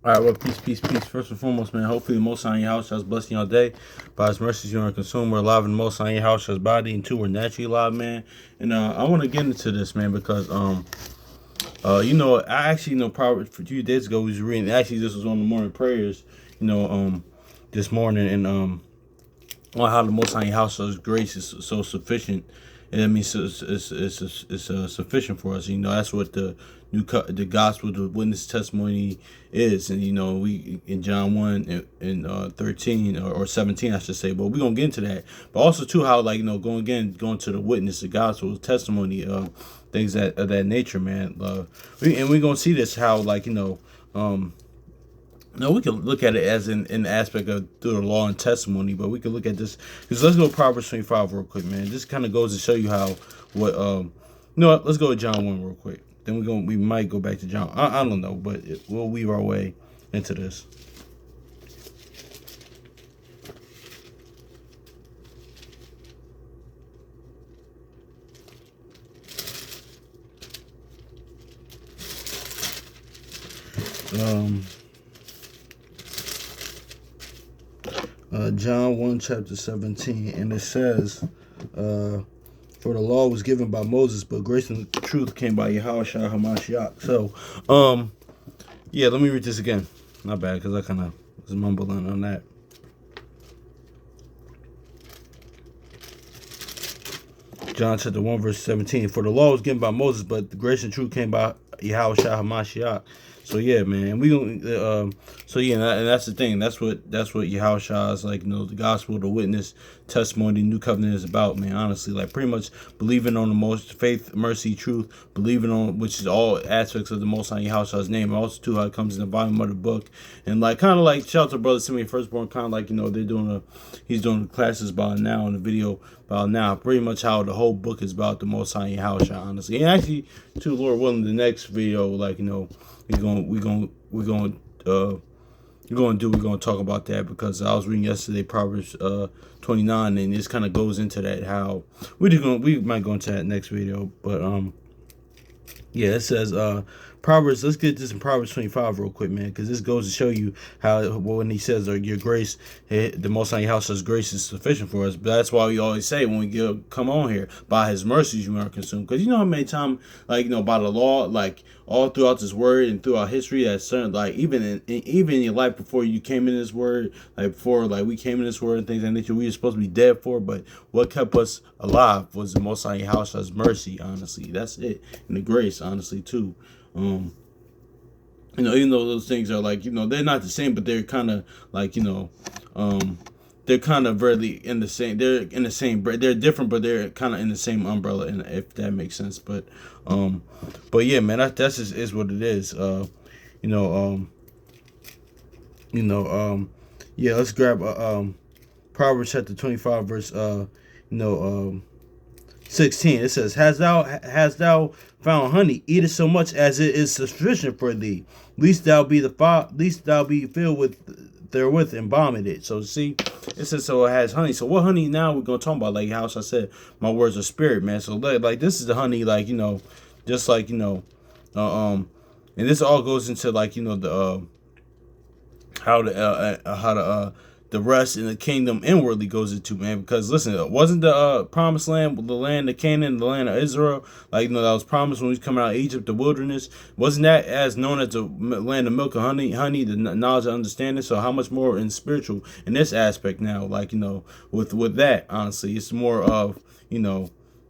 All right, well, peace, peace, peace. First and foremost, man, hopefully the Most High in your house has blessed your day. By His mercies, you are consumed. We're alive in the Most High in your house has body, and two, we're naturally alive, man. And I want to get into this, man, because I actually probably a few days ago we was reading. Actually, this was on the morning prayers, this morning, and on how the Most High in your house His grace is so sufficient. And that means it's sufficient for us. That's what the gospel, the witness testimony is. And we in John 1 and 13 or 17, I should say. But we're gonna get into that. But also too how going to the witness, the gospel, testimony, things that of that nature, man. We're gonna see this how no, we can look at it as in the aspect of through the law and testimony, but we can look at this because let's go to Proverbs 25 real quick, man. This kind of goes to show you how let's go to John 1 real quick. Then we might go back to John. I don't know, but we'll weave our way into this. John 1 chapter 17, and it says, for the law was given by Moses, but grace and truth came by Yahushua HaMashiach. So, yeah, let me read this again. Not bad, because I kind of was mumbling on that. John chapter 1 verse 17. For the law was given by Moses, but the grace and truth came by Yahushua HaMashiach. So yeah, man, we gonna and that's the thing. That's what Yahushua is like. The gospel, the witness, testimony, new covenant is about, man. Honestly, like pretty much believing on the most faith, mercy, truth, believing on which is all aspects of the Most High Yahushua's name, and also too how it comes in the volume of the book, and like kind of like shout out to brother Simeon Firstborn, kind of like they're doing he's doing classes about now in the video about now, pretty much how the whole book is about the Most High Yahushua, honestly, and actually, to Lord willing, the next video, we're gonna talk about that because I was reading yesterday Proverbs 29, and this kind of goes into that how we might go into that next video, but yeah, it says Proverbs. Let's get this in Proverbs 25 real quick, man, because this goes to show you how when he says your grace, the Most High House's grace is sufficient for us. But that's why we always say when we come on here, by His mercies you are consumed. Because how many times, by the law, all throughout this word and throughout history, that certain even in your life before you came in this word, before we came in this word and things like that nature, we were supposed to be dead for. But what kept us alive was the Most High House's mercy. Honestly, that's it, and the grace, honestly, too. Even though those things are they're not the same, but they're kind of they're kind of really in the same. They're in the same. They're different, but they're kind of in the same umbrella, and if that makes sense. But yeah, man, that's just is what it is. Yeah, let's grab Proverbs chapter 25 verse 16. It says, Hast thou found honey? Eat it so much as it is sufficient for thee. Least thou be filled with therewith and vomit it. So see, it says so it has honey. So what honey now we're gonna talk about? Like how I said, my words are spirit, man. So this is the honey, just and this all goes into the how the rest in the kingdom inwardly goes into, man. Because listen, wasn't the promised land, the land of Canaan, the land of Israel, that was promised when we was coming out of Egypt, the wilderness, wasn't that as known as the land of milk and honey, the knowledge and understanding? So how much more in spiritual in this aspect now, with that, honestly, it's more of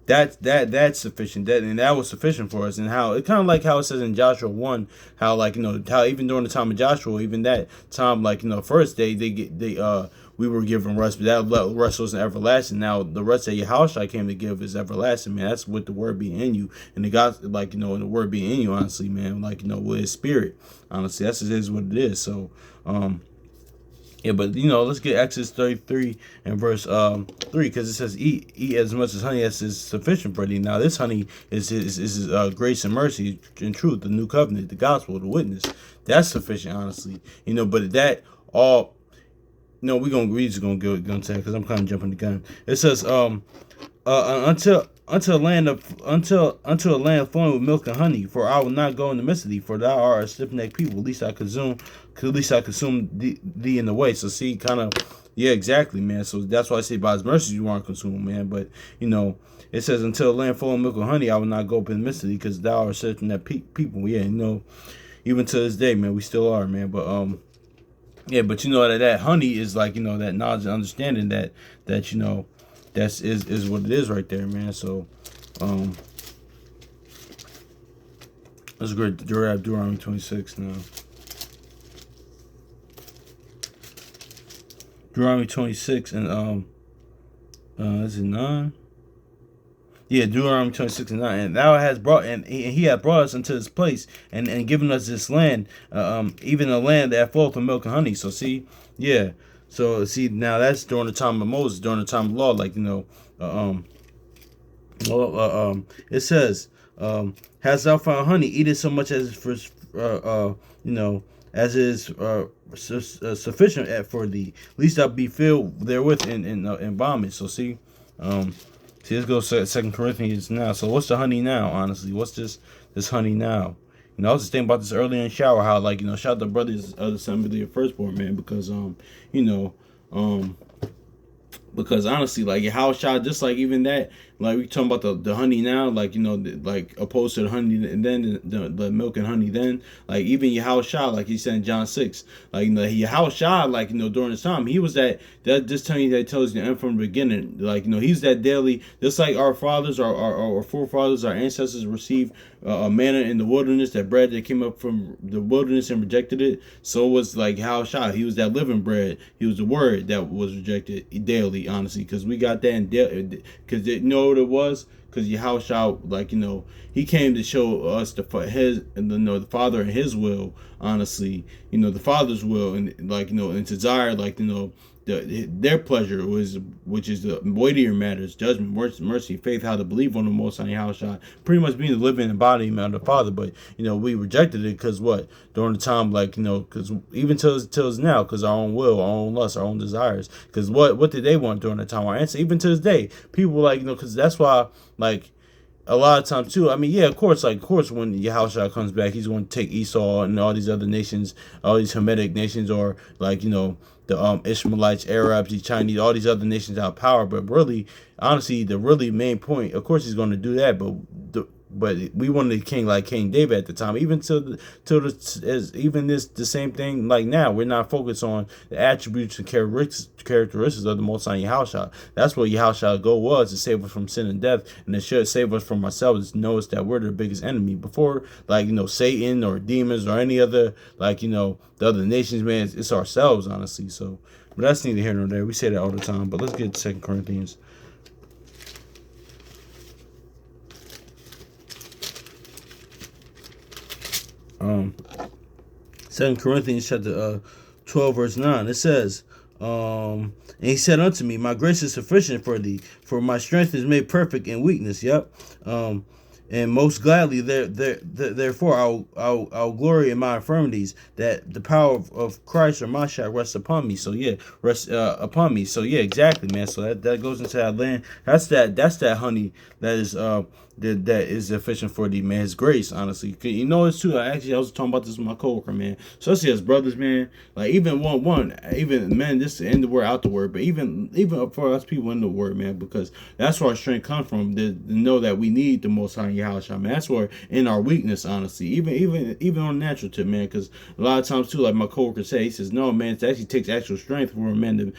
that's sufficient. That was sufficient for us, and how it kind of like how it says in Joshua 1, how how even during the time of Joshua, even that time, first day we were given rest, but that rest wasn't everlasting. Now the rest that Yahushua came to give is everlasting, man. That's with the word being in you, and the God, and the word being in you, honestly, man. With His spirit, honestly, that's is what it is. So, yeah, but let's get Exodus 33 and verse 3, because it says, "Eat as much as honey as is sufficient for thee." Now, this honey is grace and mercy and truth, the new covenant, the gospel, the witness. That's sufficient, honestly. But that all, we just gonna go into that because I'm kind of jumping the gun. It says, until until a land flowing with milk and honey. For I will not go in the midst of thee, for thou art a stiff necked people. At least I consume thee in the way. So see, kind of, yeah, exactly, man. So that's why I say by His mercy you aren't consumed, man. But it says until a land flowing with milk and honey, I will not go up in the midst of thee, because thou art stiff necked people. Yeah, even to this day, man, we still are, man. But yeah, but that honey is like that knowledge and understanding that is what it is right there, man. So let's go to Deuteronomy 26 now. Deuteronomy 26 and is it 9? Yeah, Deuteronomy 26 and 9. And thou hast brought, and he hath brought us into this place, and given us this land, even a land that floweth with milk and honey. So see, yeah. So see, now that's during the time of Moses, during the time of law, like it says, hast thou found honey? Eat it so much as for as is sufficient for thee. Least thou be filled therewith in vomit. So see, let's go to 2 Corinthians now. So what's the honey now? Honestly, what's this honey now? I was just thinking about this earlier in the shower. How shout out to brothers of the Assembly of Firstborn, man, because honestly, like how shot, just like even that, like we talking about the honey now, like like opposed to the honey and then the milk and honey then, like even Yahushua, like he said in John 6, like Yahushua, like during his time, he was that just telling you that tells you the end from the beginning, like he's that daily, just like our fathers, our forefathers, our ancestors received a manna in the wilderness, that bread that came up from the wilderness and rejected it. So it was like Yahushua, he was that living bread, he was the word that was rejected daily, honestly, because we got that in because what it was, because Yahushua, like he came to show us the Father and His will, honestly, the Father's will, and and to desire, their pleasure was, which is the weightier matters, judgment, mercy, faith, how to believe on the Most High Yahushua, pretty much being the living embodiment of the Father. But we rejected it because what, during the time, because even till now, because our own will, our own lust, our own desires, because what did they want during the time? Our answer, even to this day, people because that's why, a lot of times too, I mean, yeah, of course, when Yahushua comes back, he's going to take Esau and all these other nations, all these Hamitic nations, or the Ishmaelites, Arabs, the Chinese, all these other nations out of power. But really, honestly, the really main point, of course, he's going to do that. But we wanted a king like King David at the time. Even the same thing like now. We're not focused on the attributes and characteristics of the Most High Yahushua. That's what Yahushua's goal was, to save us from sin and death, and it should save us from ourselves. To know us that we're the biggest enemy before, Satan or demons or any other the other nations, man. It's ourselves, honestly. So, but that's neither here nor there. We say that all the time. But let's get to 2 Corinthians. Um, 2 Corinthians chapter 12 verse 9. It says, and he said unto me, my grace is sufficient for thee, for my strength is made perfect in weakness. Yep. And most gladly, therefore, I'll glory in my infirmities, that the power of Christ or Mashiach rests upon me. So yeah, rest upon me. So yeah, exactly, man. So that goes into that land. That's that honey that is that is efficient for thee, man. His grace, honestly. It's too. I was talking about this with my coworker, man. Especially as brothers, man. Like even even man, just in the word, out the word, but even for us people in the word, man, because that's where our strength comes from. To know that we need the Most High Yahushua, man. That's where in our weakness, honestly, even on natural tip, man. Because a lot of times too, like my coworker say, he says, no, man, it actually takes actual strength for a man to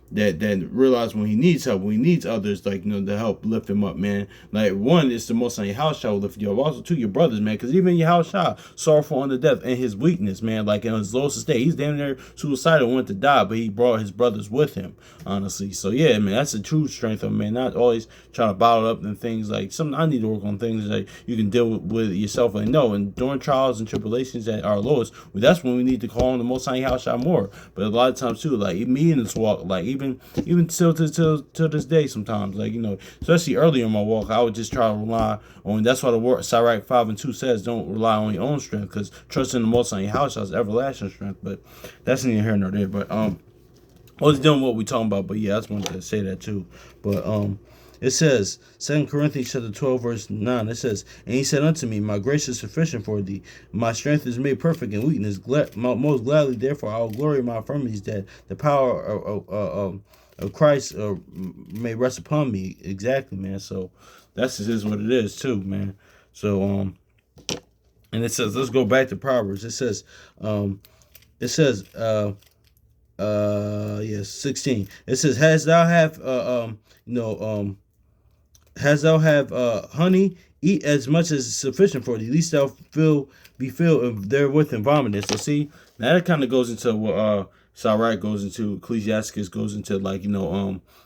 that realize when he needs help, when he needs others, to help lift him up, man. Like, one, it's the Most High Yahushua will lift you up. Also, two, your brothers, man, because even Yahushua, sorrowful unto death in his weakness, man, like in his lowest state, he's damn near suicidal, wanted to die, but he brought his brothers with him, honestly. So yeah, man, that's the true strength of man. Not always trying to bottle up and things like something. I need to work on things that you can deal with yourself. And no, and during trials and tribulations at our lowest, that's when we need to call on the Most High Yahushua more. But a lot of times too, like me in this walk, like even till this day, sometimes, especially early in my walk, I would just try to rely on. That's why the word Sirach 5:2 says, "Don't rely on your own strength, because trust in the Most High Yahushua is everlasting strength." But that's neither here nor there. But I was doing what we talking about. But yeah, I just wanted to say that too. But It says, 2 Corinthians chapter 12, verse 9, it says, and he said unto me, my grace is sufficient for thee. My strength is made perfect in weakness. Most gladly, therefore, I will glory in my infirmities, that the power of Christ may rest upon me. Exactly, man. So that's just is what it is, too, man. So, and it says, let's go back to Proverbs. It says, it says, yes, 16. It says, has thou have, you know, has thou have honey, eat as much as is sufficient for thee, least thou be filled therewith and vomited. So see, now that kind of goes into what Sirach goes into, Ecclesiasticus goes into, like,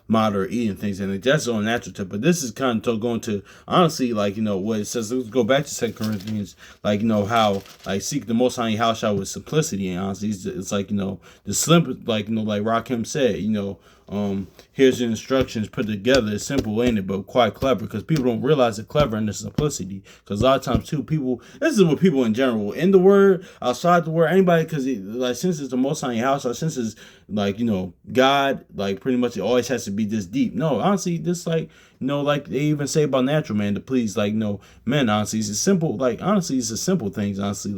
moderate eating things, and that's on natural tip. But this is kind of going to, honestly, like, what it says. Let's go back to 2 Corinthians, like, how, like, seek the Most High in house with simplicity, and honestly, it's like, the simple, like, like Rakim said, here's the instructions put together. It's simple, ain't it? But quite clever, because people don't realize the clever and the simplicity. Because a lot of times too, people, this is what people in general, in the word, outside the word, anybody, because like, since it's the Most High in house, or since it's like, God, like, pretty much it always has to be this deep. No, honestly, this, like, like they even say about natural man to please, like, men. Honestly, it's a simple, like, honestly, it's a simple things, honestly,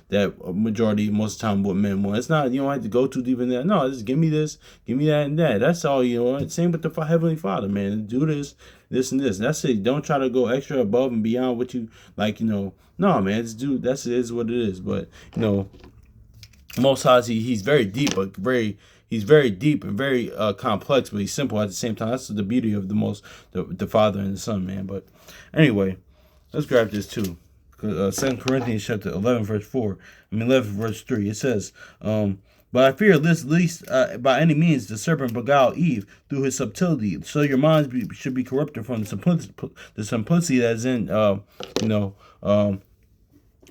that majority, most of the time, what men want. It's not, you don't have to go too deep in there. No, just give me this, give me that, and that. That's all, Same with the Heavenly Father, man. Do this, this, and this. That's it. Don't try to go extra above and beyond what you, like, no, man, just do, that's it, is what it is. But, Most High, he's very deep, but he's very deep and very complex, but he's simple at the same time. That's the beauty of the Father and the Son, man. But anyway, let's grab this too. 2 Corinthians chapter 11, verse 4. 11, verse 3. It says, but I fear least by any means the serpent beguiled Eve through his subtlety. So your minds should be corrupted from the simplicity that is in,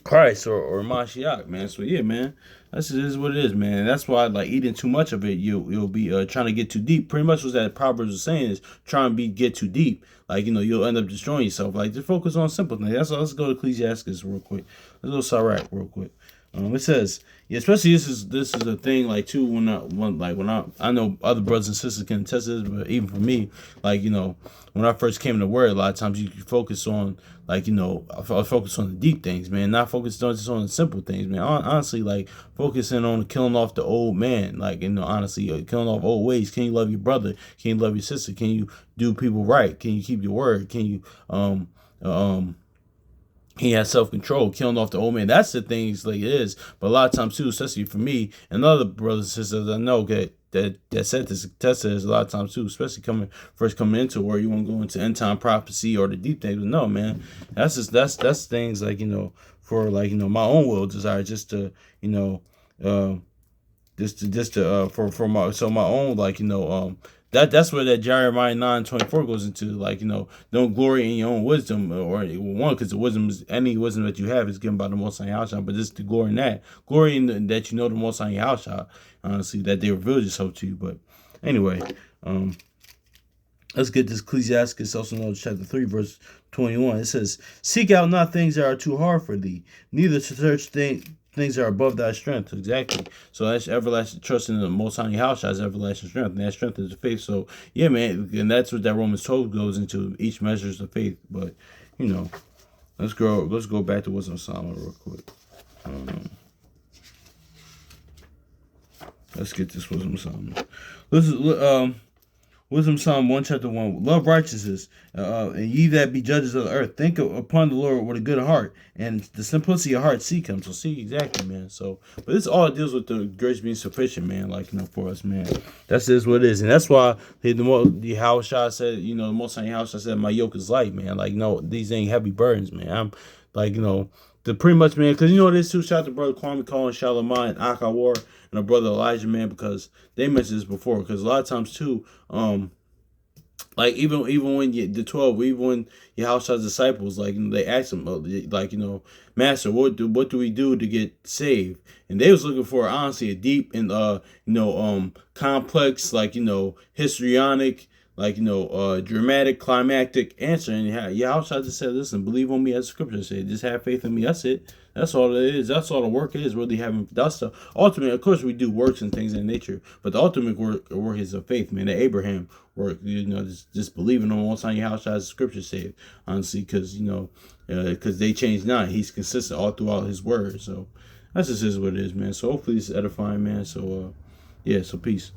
Christ or Mashiach, man. So yeah, man, this is what it is, man. That's why, like, eating too much of it, you'll be trying to get too deep. Pretty much what that Proverbs was saying is trying to get too deep. Like, you'll end up destroying yourself. Like, just focus on simple things. That's all. Let's go to Ecclesiastes real quick. Let's go to Sirach real quick. It says, yeah, especially this is a thing, like, too, when I know other brothers and sisters can attest to this, but even for me, like, when I first came to word, a lot of times you focus on, like, I focus on the deep things, man, not focus just on the simple things, man. Honestly, like, focusing on killing off the old man, like, honestly, killing off old ways. Can you love your brother? Can you love your sister? Can you do people right? Can you keep your word? Can you he has self-control, killing off the old man. That's the things, like, it is. But a lot of times too, especially for me and other brothers and sisters I know that said this, tested this a lot of times too, especially first coming into where you want to go into end time prophecy or the deep things. But no, man, that's things, like, for, like, my own will desire, just to, for my own, like, that's where that Jeremiah 9:24 goes into, like, don't glory in your own wisdom, or one, because the wisdom is, any wisdom that you have is given by the Most High Yahshua, but just to glory in that, that the Most High Yahshua, honestly, that they revealed yourself to you. But anyway, let's get this Ecclesiastes, also known as chapter 3, verse 21. It says, seek out not things that are too hard for thee, neither to search things are above thy strength. Exactly. So that's everlasting trust in the Most High House has everlasting strength, and that strength is the faith. So yeah, man, and that's what that Romans 12 goes into. Each measures the faith. But let's go back to Wisdom Psalm real quick. Let's get this Wisdom Psalm. Wisdom Psalm 1, chapter 1. Love righteousness, and ye that be judges of the earth, think upon the Lord with a good heart, and the simplicity of heart seek him. So see, exactly, man. So, but this all deals with the grace being sufficient, man, like, for us, man. That's just what it is. And that's why the House Shah said, the Most High House Shah said, my yoke is light, man. Like, these ain't heavy burdens, man. I'm like, the pretty much, man, because this too. Shout out to brother Kwame Cole and Shalimah and Akawar and our brother Elijah, man, because they mentioned this before. Because a lot of times too, like, even when the 12, even when Yahushua's disciples, like, they asked him, like, Master, what do we do to get saved? And they was looking for, honestly, a deep and complex, like, histrionic, like, dramatic, climactic answer. And Yahushua just said, listen, believe on me, as the scripture said, just have faith in me. That's it. That's all it is. That's all the work is. Really having that's the ultimate. Of course, we do works and things in nature, but the ultimate work is of faith, man. The Abraham work, just believing on one side your house as the scripture said, honestly, because because they change not. He's consistent all throughout his word. So that's just is what it is, man. So hopefully it's edifying, man. So yeah. So peace.